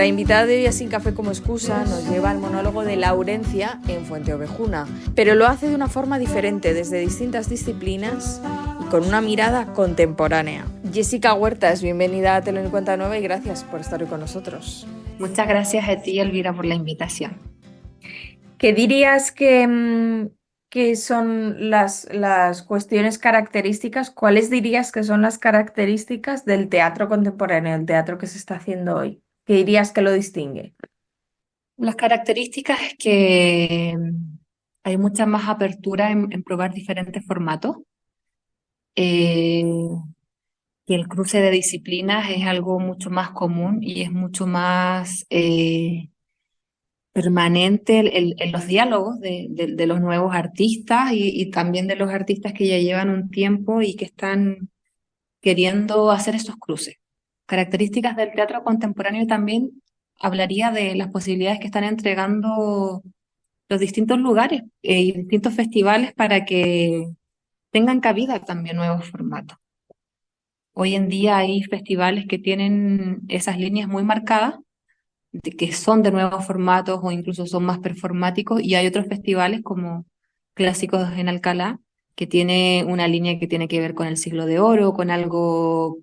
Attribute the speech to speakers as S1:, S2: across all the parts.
S1: Nuestra invitada de hoy a Sin Café como Excusa nos lleva al monólogo de Laurencia en Fuenteovejuna, pero lo hace de una forma diferente, desde distintas disciplinas y con una mirada contemporánea. Jessica Huertas, bienvenida a Te lo cuenta nueva y gracias por estar hoy con nosotros.
S2: Muchas gracias a ti, Elvira, por la invitación.
S1: ¿Qué dirías que son las cuestiones características? ¿Cuáles dirías que son las características del teatro contemporáneo, el teatro que se está haciendo hoy? ¿Qué dirías que lo distingue?
S2: Las características es que hay mucha más apertura en probar diferentes formatos, eh, que el cruce de disciplinas es algo mucho más común y es mucho más permanente en los diálogos de los nuevos artistas y también de los artistas que ya llevan un tiempo y que están queriendo hacer esos cruces. Características del teatro contemporáneo también hablaría de las posibilidades que están entregando los distintos lugares y distintos festivales para que tengan cabida también nuevos formatos. Hoy en día hay festivales que tienen esas líneas muy marcadas, que son de nuevos formatos o incluso son más performáticos, y hay otros festivales como Clásicos en Alcalá, que tiene una línea que tiene que ver con el siglo de oro, con algo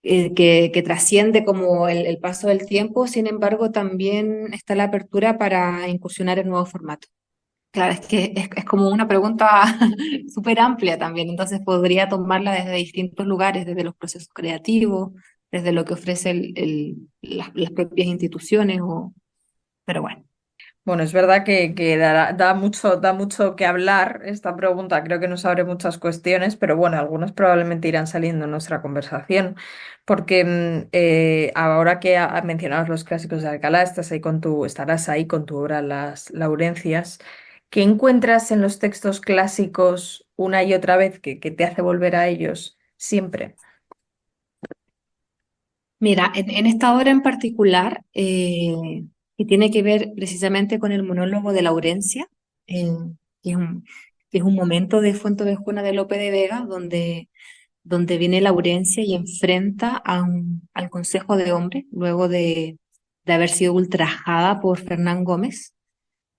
S2: que trasciende como el paso del tiempo. Sin embargo, también está la apertura para incursionar en nuevos formatos. Claro, es que es como una pregunta súper amplia también, entonces podría tomarla desde distintos lugares, desde los procesos creativos, desde lo que ofrece las propias instituciones, pero bueno.
S1: Bueno, es verdad que da mucho que hablar esta pregunta. Creo que nos abre muchas cuestiones, pero bueno, algunas probablemente irán saliendo en nuestra conversación. Porque ahora que mencionabas los clásicos de Alcalá, estarás ahí con tu obra Las Laurencias. ¿Qué encuentras en los textos clásicos una y otra vez que te hace volver a ellos siempre?
S2: Mira, en esta obra en particular, que tiene que ver precisamente con el monólogo de Laurencia, eh, que es que es un momento de Fuenteovejuna de Lope de Vega, donde viene Laurencia y enfrenta al Consejo de Hombres, luego de haber sido ultrajada por Fernán Gómez.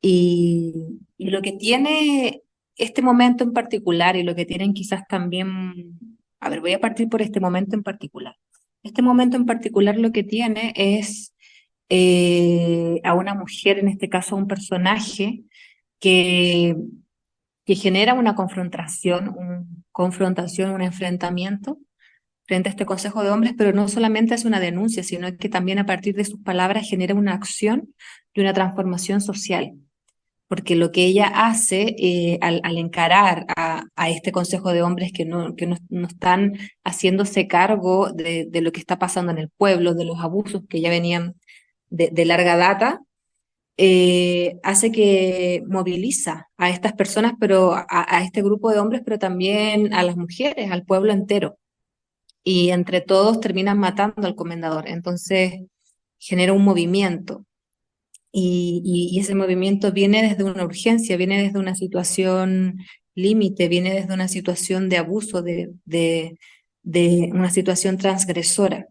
S2: Y lo que tiene este momento en particular y lo que tienen quizás también, a ver, voy a partir por este momento en particular. Este momento en particular lo que tiene es a una mujer, en este caso a un personaje, que, que genera una confrontación, un enfrentamiento frente a este Consejo de Hombres, pero no solamente es una denuncia, sino que también a partir de sus palabras genera una acción y una transformación social. Porque lo que ella hace al encarar a este Consejo de Hombres que no están haciéndose cargo de lo que está pasando en el pueblo, de los abusos que ya venían de larga data, hace que moviliza a estas personas, pero a este grupo de hombres, pero también a las mujeres, al pueblo entero, y entre todos terminan matando al comendador. Entonces genera un movimiento y ese movimiento viene desde una urgencia, viene desde una situación límite, viene desde una situación de abuso, de una situación transgresora.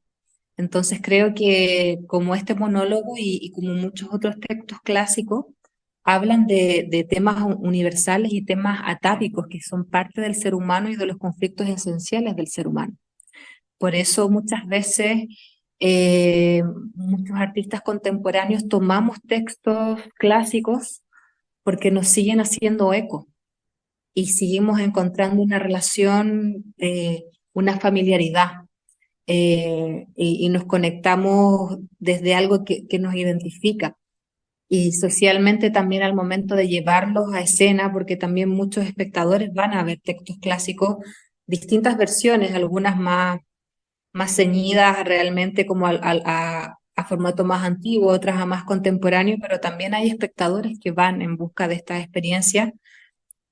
S2: Entonces creo que como este monólogo y como muchos otros textos clásicos, hablan de temas universales y temas atávicos que son parte del ser humano y de los conflictos esenciales del ser humano. Por eso muchas veces eh, muchos artistas contemporáneos tomamos textos clásicos porque nos siguen haciendo eco y seguimos encontrando una relación, una familiaridad, y nos conectamos desde algo que nos identifica. Y socialmente también al momento de llevarlos a escena, porque también muchos espectadores van a ver textos clásicos, distintas versiones, algunas más ceñidas realmente como a formato más antiguo, otras a más contemporáneo, pero también hay espectadores que van en busca de esta experiencia,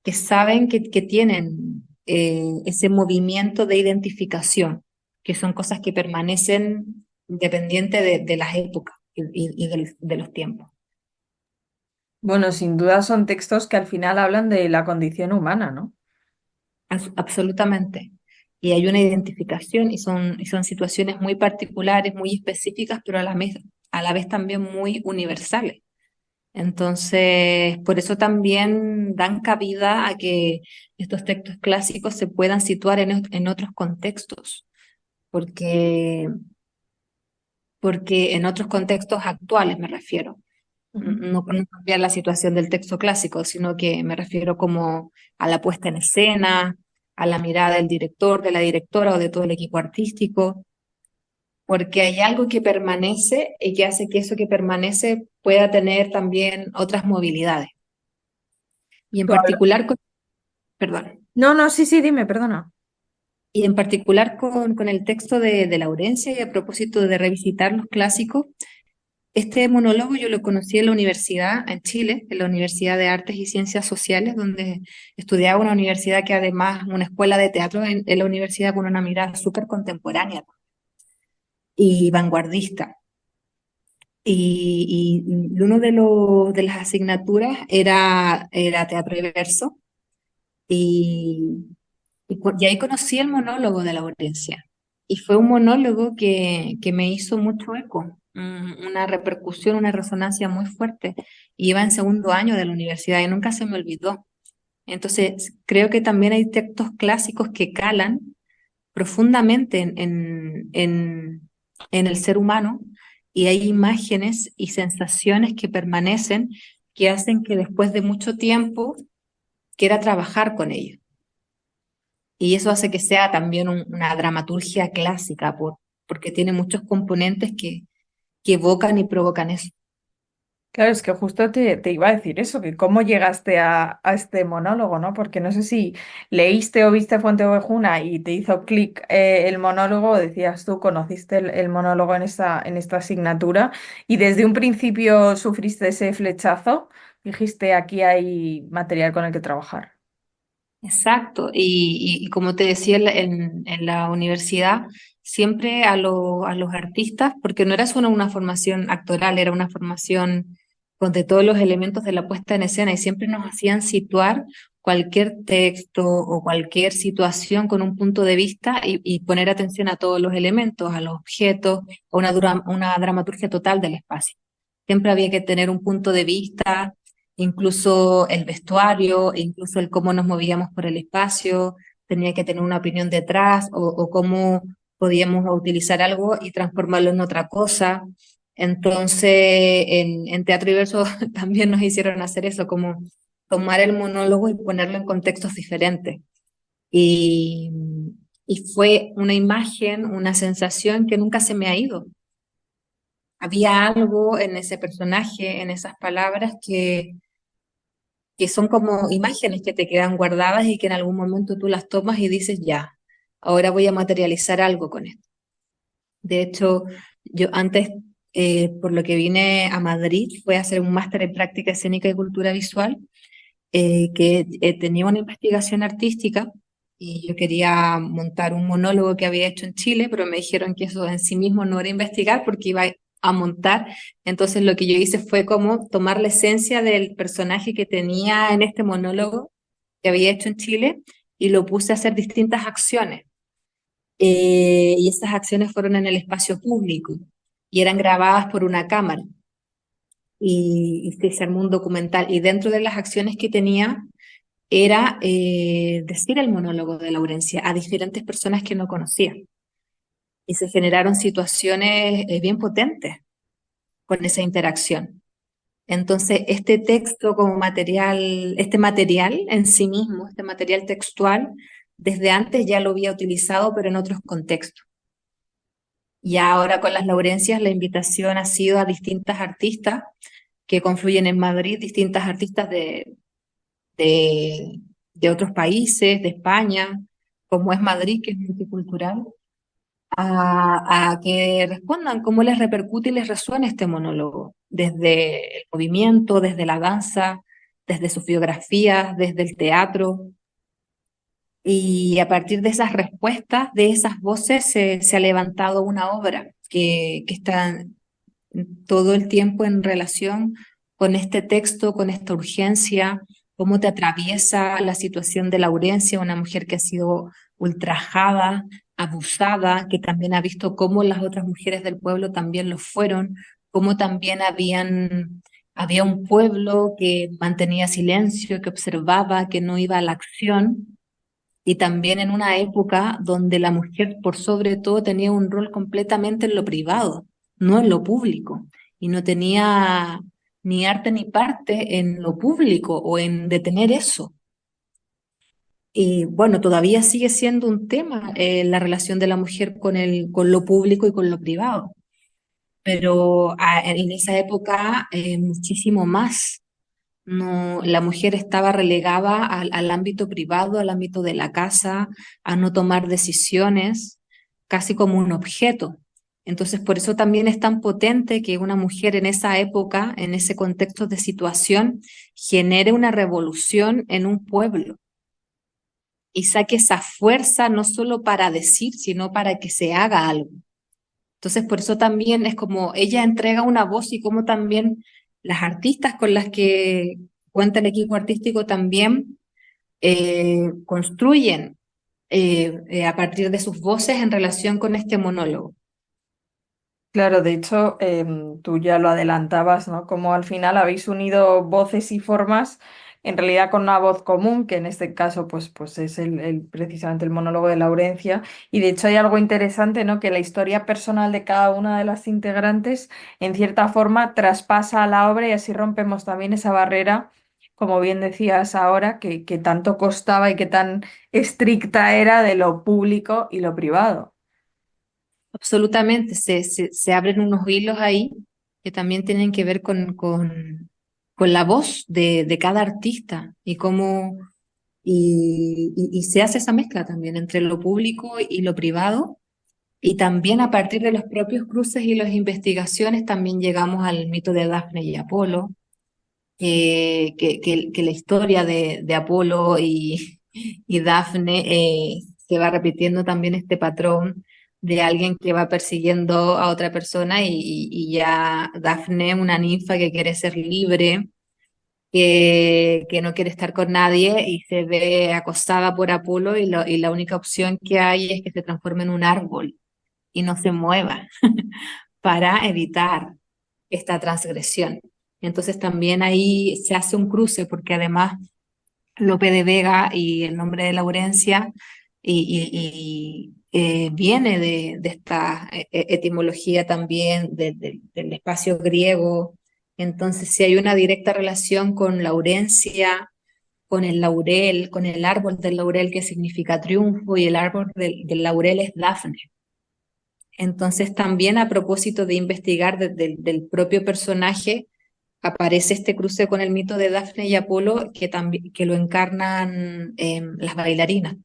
S2: que saben que tienen ese movimiento de identificación, que son cosas que permanecen independiente de las épocas y de los tiempos.
S1: Bueno, sin duda son textos que al final hablan de la condición humana, ¿no?
S2: Absolutamente. y hay una identificación y son situaciones muy particulares, muy específicas, pero a la vez también muy universales. Entonces, por eso también dan cabida a que estos textos clásicos se puedan situar en otros contextos, porque, porque en otros contextos actuales me refiero.
S1: Ujú.
S2: No cambiar la situación del texto clásico, sino que me refiero como a la puesta en escena, a la mirada del director, de la directora o de todo el equipo artístico, porque hay algo que permanece y que hace que eso que permanece pueda tener también otras movilidades. Y en
S1: Tú hablas-
S2: particular perdón,
S1: No, no, sí, sí, dime, perdona.
S2: y en particular con el texto de Laurencia y a propósito de revisitar los clásicos, este monólogo yo lo conocí en la universidad en Chile, en la Universidad de Artes y Ciencias Sociales, donde estudiaba una universidad que además una escuela de teatro en la universidad con una mirada súper contemporánea y vanguardista. Y uno de las asignaturas era teatro y verso, y, y ahí conocí el monólogo de Laurencia. Y fue un monólogo que me hizo mucho eco, una repercusión, una resonancia muy fuerte. Y iba en segundo año de la universidad y nunca se me olvidó. Entonces, creo que también hay textos clásicos que calan profundamente en el ser humano y hay imágenes y sensaciones que permanecen que hacen que después de mucho tiempo quiera trabajar con ellos. Y eso hace que sea también una dramaturgia clásica, porque tiene muchos componentes que evocan y provocan eso.
S1: Claro, es que justo te iba a decir eso, que cómo llegaste a este monólogo, ¿no? Porque no sé si leíste o viste Fuente Ovejuna y te hizo clic el monólogo, o decías tú, conociste el monólogo en esta asignatura y desde un principio sufriste ese flechazo, dijiste, aquí hay material con el que trabajar.
S2: Exacto. Y como te decía en la universidad, siempre a los artistas, porque no era solo una formación actoral, era una formación de todos los elementos de la puesta en escena y siempre nos hacían situar cualquier texto o cualquier situación con un punto de vista y poner atención a todos los elementos, a los objetos, a una dramaturgia total del espacio. Siempre había que tener un punto de vista, incluso el vestuario, incluso el cómo nos movíamos por el espacio, tenía que tener una opinión detrás o cómo podíamos utilizar algo y transformarlo en otra cosa. Entonces, en Teatro y Verso también nos hicieron hacer eso, como tomar el monólogo y ponerlo en contextos diferentes. Y, y fue una imagen, una sensación que nunca se me ha ido. Había algo en ese personaje, en esas palabras que son como imágenes que te quedan guardadas y que en algún momento tú las tomas y dices, ya, ahora voy a materializar algo con esto. De hecho, yo antes, por lo que vine a Madrid, fue a hacer un máster en práctica escénica y cultura visual, que tenía una investigación artística y yo quería montar un monólogo que había hecho en Chile, pero me dijeron que eso en sí mismo no era investigar porque iba a montar. Entonces lo que yo hice fue como tomar la esencia del personaje que tenía en este monólogo que había hecho en Chile y lo puse a hacer distintas acciones. Y esas acciones fueron en el espacio público y eran grabadas por una cámara y se armó un documental. Y dentro de las acciones que tenía era decir el monólogo de Laurencia a diferentes personas que no conocía. Y se generaron situaciones bien potentes con esa interacción. Entonces, este texto como material, este material en sí mismo, este material textual, desde antes ya lo había utilizado, pero en otros contextos. Y ahora con las Laurencias, la invitación ha sido a distintas artistas que confluyen en Madrid, distintas artistas de, de otros países, de España, como es Madrid, que es multicultural, a que respondan cómo les repercute y les resuena este monólogo, desde el movimiento, desde la danza, desde sus biografías, desde el teatro. Y a partir de esas respuestas, de esas voces, se ha levantado una obra que está todo el tiempo en relación con este texto, con esta urgencia, cómo te atraviesa la situación de Laurencia, una mujer que ha sido ultrajada, abusada, que también ha visto cómo las otras mujeres del pueblo también lo fueron, cómo también había un pueblo que mantenía silencio, que observaba, que no iba a la acción, y también en una época donde la mujer por sobre todo tenía un rol completamente en lo privado, no en lo público, y no tenía ni arte ni parte en lo público o en detener eso. Y bueno, todavía sigue siendo un tema la relación de la mujer con lo público y con lo privado, pero en esa época muchísimo más. No, la mujer estaba relegada al ámbito privado, al ámbito de la casa, a no tomar decisiones, casi como un objeto. Entonces, por eso también es tan potente que una mujer en esa época, en ese contexto de situación, genere una revolución en un pueblo y saque esa fuerza no solo para decir, sino para que se haga algo. Entonces, por eso también es como ella entrega una voz y como también las artistas con las que cuenta el equipo artístico también construyen a partir de sus voces en relación con este monólogo.
S1: Claro, de hecho, tú ya lo adelantabas, ¿no? Como al final habéis unido voces y formas, en realidad con una voz común, que en este caso, pues es precisamente el monólogo de Laurencia. Y de hecho hay algo interesante, ¿no? Que la historia personal de cada una de las integrantes, en cierta forma, traspasa a la obra y así rompemos también esa barrera, como bien decías ahora, que tanto costaba y que tan estricta era de lo público y lo privado.
S2: Absolutamente, se abren unos hilos ahí que también tienen que ver con la voz de cada artista y cómo y se hace esa mezcla también entre lo público y lo privado. Y también a partir de los propios cruces y las investigaciones también llegamos al mito de Dafne y Apolo, que la historia de Apolo y Dafne se va repitiendo también este patrón de alguien que va persiguiendo a otra persona y ya Dafne, una ninfa que quiere ser libre, que no quiere estar con nadie y se ve acosada por Apolo y la única opción que hay es que se transforme en un árbol y no se mueva para evitar esta transgresión. Entonces también ahí se hace un cruce porque además Lope de Vega y el nombre de Laurencia viene de esta etimología también del espacio griego. Entonces si hay una directa relación con Laurencia, con el laurel, con el árbol del laurel que significa triunfo y el árbol del laurel es Dafne. Entonces, también a propósito de investigar del propio personaje, aparece este cruce con el mito de Dafne y Apolo que, también, que lo encarnan las bailarinas.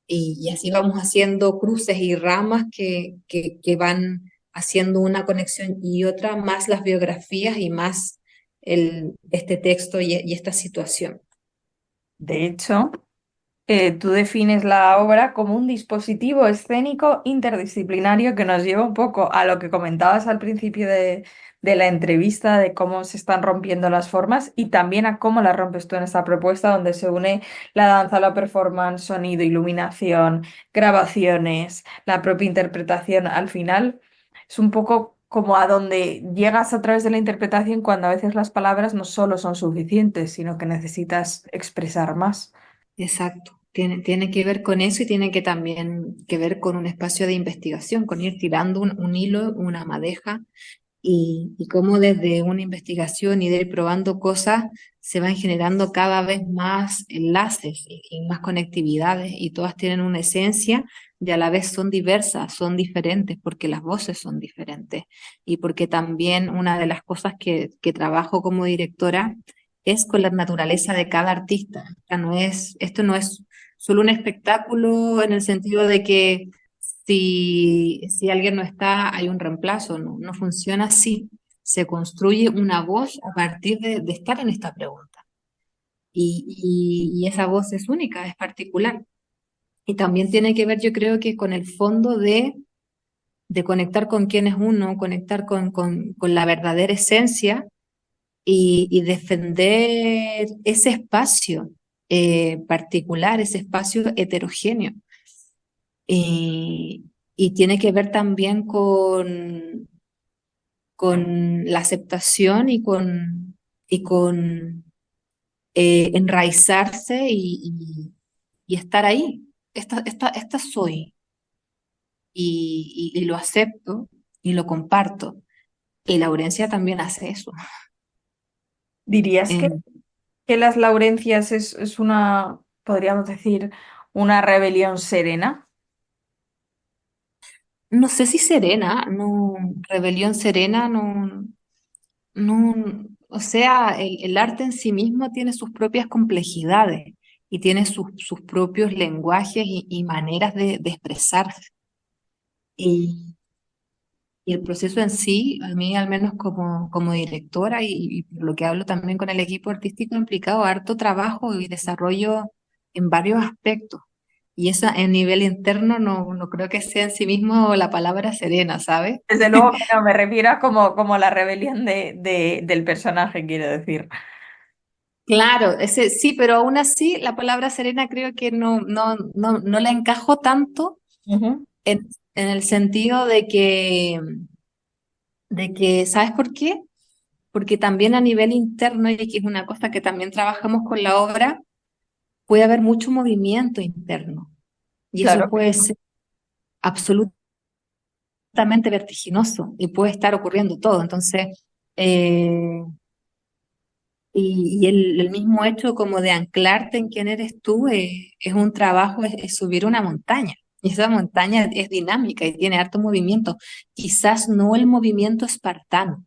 S2: Y así vamos haciendo cruces y ramas que van haciendo una conexión y otra, más las biografías y más este texto y esta situación.
S1: De hecho, tú defines la obra como un dispositivo escénico interdisciplinario que nos lleva un poco a lo que comentabas al principio de la entrevista, de cómo se están rompiendo las formas y también a cómo las rompes tú en esta propuesta, donde se une la danza, la performance, sonido, iluminación, grabaciones, la propia interpretación. Al final es un poco como a donde llegas a través de la interpretación cuando a veces las palabras no solo son suficientes, sino que necesitas expresar más.
S2: Exacto. Tiene que ver con eso y tiene que también que ver con un espacio de investigación, con ir tirando un hilo, una madeja y cómo desde una investigación y de ir probando cosas se van generando cada vez más enlaces y más conectividades y todas tienen una esencia y a la vez son diversas, son diferentes porque las voces son diferentes y porque también una de las cosas que trabajo como directora es con la naturaleza de cada artista. Esto no es solo un espectáculo en el sentido de que si alguien no está, hay un reemplazo. No, no funciona así. Se construye una voz a partir de estar en esta pregunta. Y esa voz es única, es particular. Y también tiene que ver, yo creo que con el fondo de conectar con quién es uno, conectar con la verdadera esencia y defender ese espacio particular, ese espacio heterogéneo. Y, y tiene que ver también con la aceptación y con enraizarse y estar ahí. Esta soy y lo acepto y lo comparto. Y Laurencia también hace eso.
S1: ¿Dirías
S2: Eh,
S1: que las Laurencias es una, podríamos decir, una rebelión serena?
S2: no sé si serena, no, rebelión serena, no, no, o sea, el arte en sí mismo tiene sus propias complejidades y tiene sus propios lenguajes y maneras de expresarse. Y, y el proceso en sí, a mí al menos como directora y por lo que hablo también con el equipo artístico, ha implicado harto trabajo y desarrollo en varios aspectos. Y eso a nivel interno no creo que sea en sí mismo la palabra serena, ¿sabes?
S1: Desde luego que no, me refiero a como la rebelión del personaje, quiero decir.
S2: Claro, ese, sí, pero aún así la palabra serena creo que no la encajo tanto
S1: Ujú.
S2: en el sentido de que, ¿sabes por qué? Porque también a nivel interno, y que es una cosa que también trabajamos con la obra, puede haber mucho movimiento interno y eso
S1: Claro.
S2: puede ser absolutamente vertiginoso y puede estar ocurriendo todo. Entonces, eh, y el mismo hecho como de anclarte en quién eres tú es un trabajo, es subir una montaña. Y esa montaña es dinámica y tiene harto movimiento. Quizás no el movimiento espartano.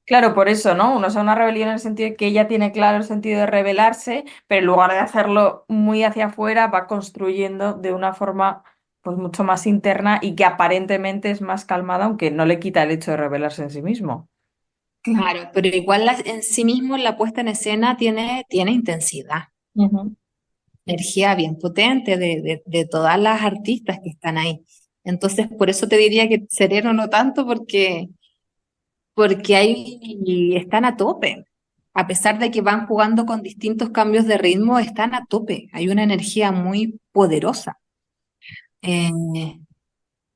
S1: Claro, por eso, ¿no? Uno es una rebelión en el sentido de que ella tiene claro el sentido de rebelarse, pero en lugar de hacerlo muy hacia afuera, va construyendo de una forma pues mucho más interna y que aparentemente es más calmada, aunque no le quita el hecho de rebelarse en sí mismo.
S2: Claro, pero igual en sí mismo la puesta en escena tiene intensidad,
S1: Ujú.
S2: energía bien potente de todas las artistas que están ahí. Entonces, por eso te diría que sereno no tanto porque ahí están a tope. A pesar de que van jugando con distintos cambios de ritmo, están a tope. Hay una energía muy poderosa. Eh,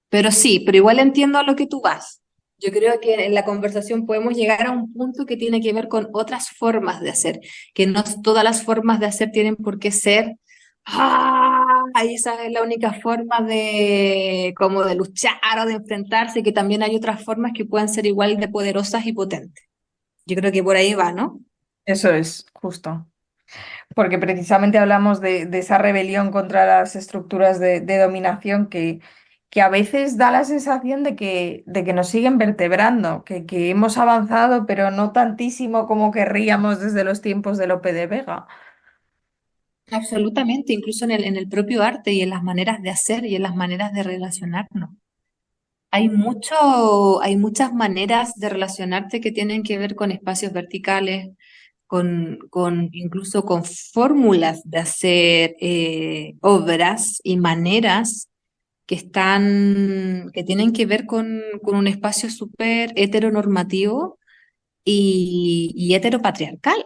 S2: pero sí, pero igual entiendo a lo que tú vas. Yo creo que en la conversación podemos llegar a un punto que tiene que ver con otras formas de hacer, que no todas las formas de hacer tienen por qué ser, esa es la única forma de como de luchar o de enfrentarse, que también hay otras formas que pueden ser igual de poderosas y potentes. Yo creo que por ahí va, ¿no?
S1: Eso es, justo. Porque precisamente hablamos de esa rebelión contra las estructuras de dominación que a veces da la sensación de que nos siguen vertebrando, que hemos avanzado, pero no tantísimo como querríamos desde los tiempos de Lope de Vega.
S2: Absolutamente, incluso en el propio arte y en las maneras de hacer y en las maneras de relacionarnos. Hay muchas maneras de relacionarte que tienen que ver con espacios verticales, incluso con fórmulas de hacer obras y maneras que tienen que ver con un espacio súper heteronormativo y heteropatriarcal,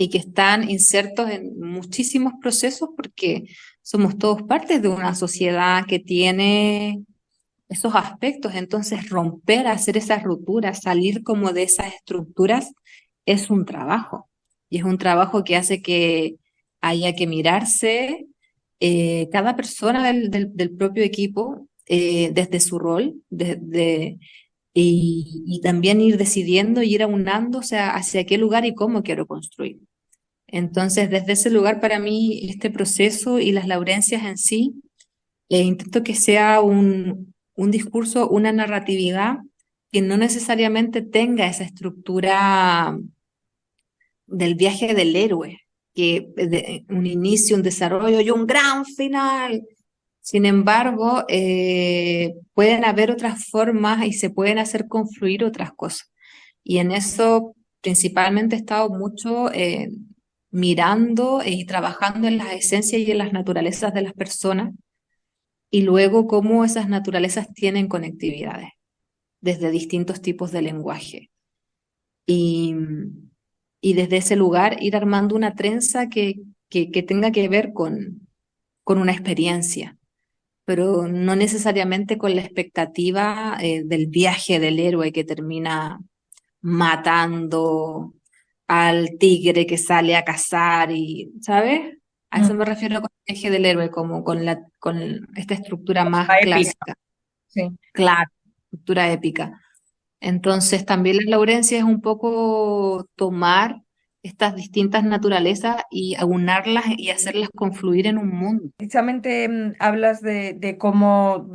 S2: y que están insertos en muchísimos procesos porque somos todos partes de una sociedad que tiene esos aspectos. Entonces, romper, hacer esas rupturas, salir como de esas estructuras, es un trabajo. Y es un trabajo que hace que haya que mirarse cada persona del propio equipo desde su rol, y también ir decidiendo, ir aunando, o sea, hacia qué lugar y cómo quiero construir. Entonces, desde ese lugar, para mí, este proceso y las Laurencias en sí, intento que sea un discurso, una narratividad que no necesariamente tenga esa estructura del viaje del héroe, que un inicio, un desarrollo y un gran final. Sin embargo, pueden haber otras formas y se pueden hacer confluir otras cosas. Y en eso principalmente he estado mucho mirando y trabajando en las esencias y en las naturalezas de las personas y luego cómo esas naturalezas tienen conectividades desde distintos tipos de lenguaje. Y, y desde ese lugar ir armando una trenza que tenga que ver con una experiencia, pero no necesariamente con la expectativa del viaje del héroe que termina matando al tigre que sale a cazar y, ¿sabes? A eso me
S1: Mm.
S2: refiero con el viaje del héroe, como con esta estructura más
S1: La épica,
S2: clásica,
S1: sí.
S2: clara, estructura épica. Entonces, también la Laurencia es un poco tomar estas distintas naturalezas y aunarlas y hacerlas confluir en un mundo.
S1: Precisamente hablas de cómo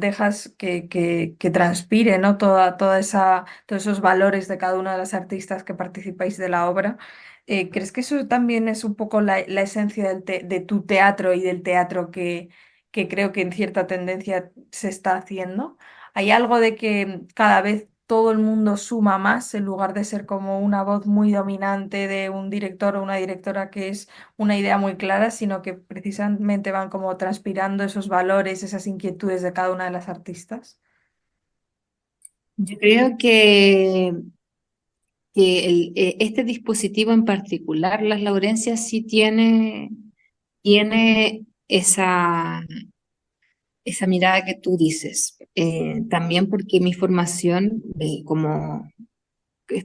S1: dejas que transpire, ¿no? Todos esos valores de cada una de las artistas que participáis de la obra. ¿Crees que eso también es un poco la esencia de tu teatro y del teatro que creo que en cierta tendencia se está haciendo? ¿Hay algo de que cada vez todo el mundo suma más en lugar de ser como una voz muy dominante de un director o una directora que es una idea muy clara, sino que precisamente van como transpirando esos valores, esas inquietudes de cada una de las artistas?
S2: Yo creo que este dispositivo en particular, las Laurencias, sí tiene esa mirada que tú dices. También porque mi formación como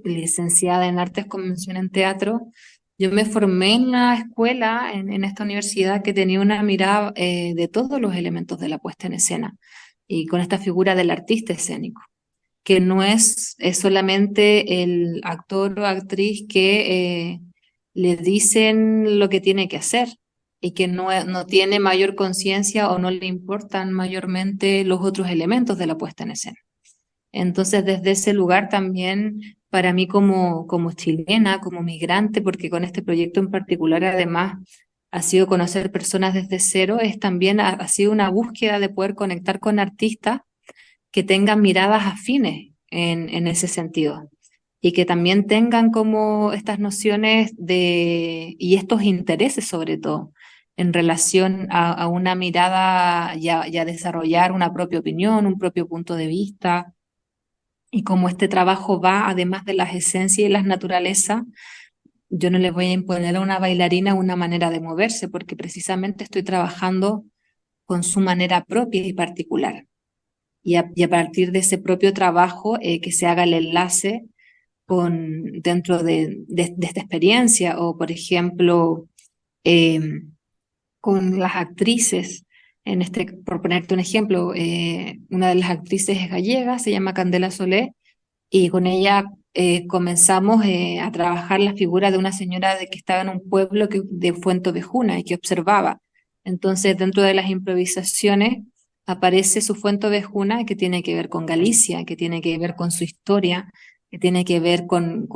S2: licenciada en artes con mención en teatro, yo me formé en una escuela, en esta universidad, que tenía una mirada de todos los elementos de la puesta en escena y con esta figura del artista escénico, que no es solamente el actor o actriz que le dicen lo que tiene que hacer y que no tiene mayor conciencia o no le importan mayormente los otros elementos de la puesta en escena. Entonces, desde ese lugar también, para mí como chilena, como migrante, porque con este proyecto en particular además ha sido conocer personas desde cero, es también ha sido una búsqueda de poder conectar con artistas que tengan miradas afines en ese sentido y que también tengan como estas nociones y estos intereses sobre todo en relación a una mirada y a desarrollar una propia opinión, un propio punto de vista. Y como este trabajo va, además de las esencias y las naturalezas, yo no le voy a imponer a una bailarina una manera de moverse, porque precisamente estoy trabajando con su manera propia y particular. Y a partir de ese propio trabajo, que se haga el enlace dentro de esta experiencia, o por ejemplo, eh, con las actrices. Por ponerte un ejemplo, una de las actrices es gallega, se llama Candela Solé, y con ella comenzamos a trabajar la figura de una señora que estaba en un pueblo de Fuenteovejuna y que observaba. Entonces, dentro de las improvisaciones aparece su Fuenteovejuna que tiene que ver con Galicia, que tiene que ver con su historia, que tiene que ver con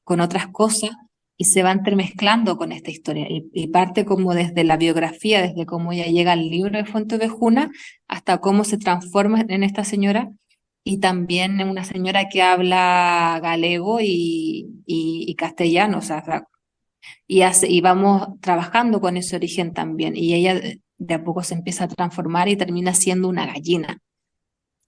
S2: otras cosas y se va entremezclando con esta historia. Y parte como desde la biografía, desde cómo ella llega al libro de Fuenteovejuna hasta cómo se transforma en esta señora y también una señora que habla galego y castellano, o sea, y vamos trabajando con ese origen también. Y ella de a poco se empieza a transformar y termina siendo una gallina,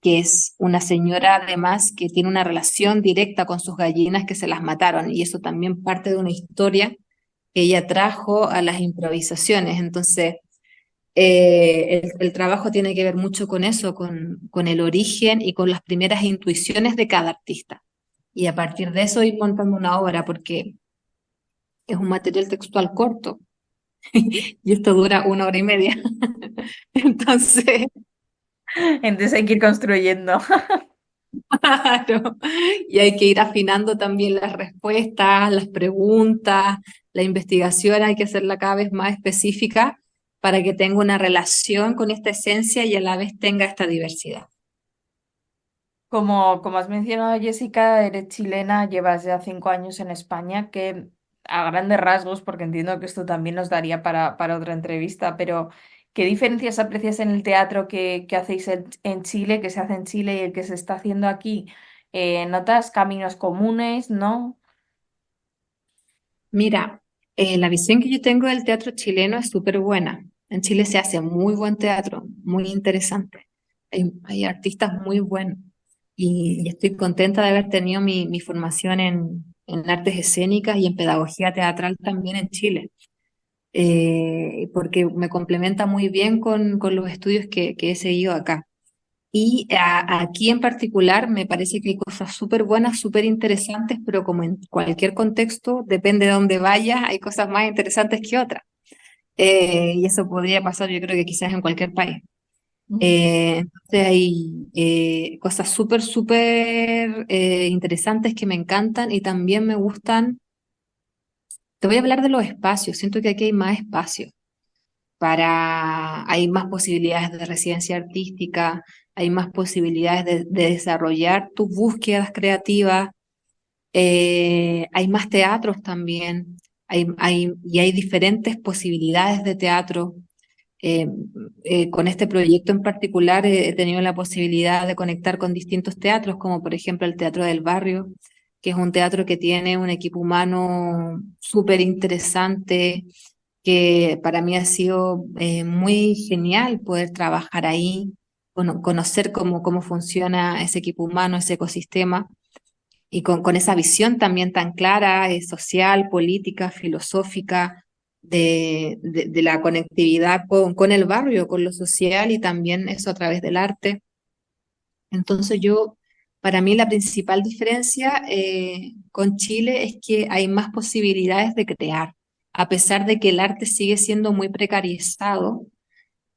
S2: que es una señora además que tiene una relación directa con sus gallinas que se las mataron. Y eso también parte de una historia que ella trajo a las improvisaciones. Entonces, el trabajo tiene que ver mucho con eso, con el origen y con las primeras intuiciones de cada artista. Y a partir de eso ir montando una obra, porque es un material textual corto y esto dura 1 hora y media. Entonces,
S1: Entonces hay que ir construyendo.
S2: claro, y hay que ir afinando también las respuestas, las preguntas, la investigación, hay que hacerla cada vez más específica para que tenga una relación con esta esencia y a la vez tenga esta diversidad.
S1: Como has mencionado, Jessica, eres chilena, llevas ya 5 años en España, que a grandes rasgos, porque entiendo que esto también nos daría para otra entrevista, pero ¿qué diferencias aprecias en el teatro que hacéis en Chile, que se hace en Chile y el que se está haciendo aquí? ¿Notas caminos comunes, no?
S2: Mira, la visión que yo tengo del teatro chileno es súper buena. En Chile se hace muy buen teatro, muy interesante. Hay artistas muy buenos. y estoy contenta de haber tenido mi formación en artes escénicas y en pedagogía teatral también en Chile, porque me complementa muy bien con los estudios que he seguido acá. Y aquí en particular me parece que hay cosas súper buenas, súper interesantes, pero como en cualquier contexto, depende de dónde vayas, hay cosas más interesantes que otras. Y eso podría pasar, yo creo que quizás en cualquier país. Entonces hay cosas súper, súper interesantes que me encantan y también me gustan. Te voy a hablar de los espacios. Siento que aquí hay más espacio hay más posibilidades de residencia artística, hay más posibilidades de desarrollar tus búsquedas creativas, hay más teatros también, y hay diferentes posibilidades de teatro. Eh, con este proyecto en particular he tenido la posibilidad de conectar con distintos teatros, como por ejemplo el Teatro del Barrio, que es un teatro que tiene un equipo humano súper interesante, que para mí ha sido muy genial poder trabajar ahí, conocer cómo funciona ese equipo humano, ese ecosistema, y con esa visión también tan clara, social, política, filosófica, de la conectividad con el barrio, con lo social y también eso a través del arte. Entonces para mí la principal diferencia con Chile es que hay más posibilidades de crear, a pesar de que el arte sigue siendo muy precarizado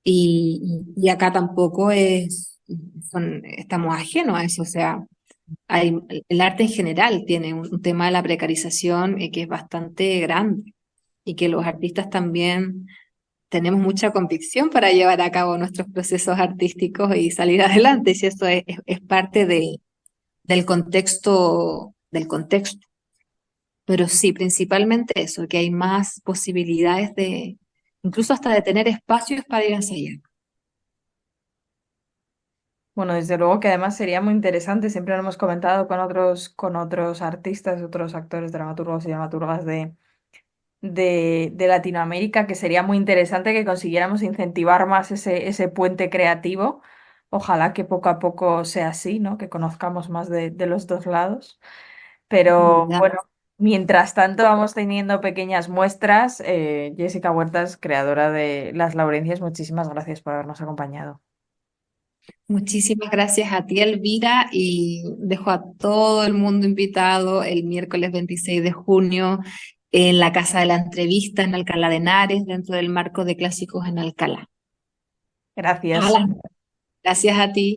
S2: y acá tampoco estamos ajenos a eso, o sea, el arte en general tiene un tema de la precarización que es bastante grande y que los artistas también tenemos mucha convicción para llevar a cabo nuestros procesos artísticos y salir adelante, y eso es parte del contexto. Pero sí, principalmente eso, que hay más posibilidades incluso hasta de tener espacios para ir a ensayar.
S1: Bueno, desde luego que además sería muy interesante, siempre lo hemos comentado con otros artistas, otros actores, dramaturgos y dramaturgas de Latinoamérica, que sería muy interesante que consiguiéramos incentivar más ese puente creativo. Ojalá que poco a poco sea así, ¿no? Que conozcamos más de los dos lados. Pero
S2: ¿Verdad?
S1: bueno, mientras tanto vamos teniendo pequeñas muestras. Jessica Huertas, creadora de Las Laurencias, muchísimas gracias por habernos acompañado.
S2: Muchísimas gracias a ti, Elvira, y dejo a todo el mundo invitado el miércoles 26 de junio en la Casa de la Entrevista en Alcalá de Henares, dentro del marco de clásicos en Alcalá.
S1: Gracias.
S2: Ojalá. Gracias a ti.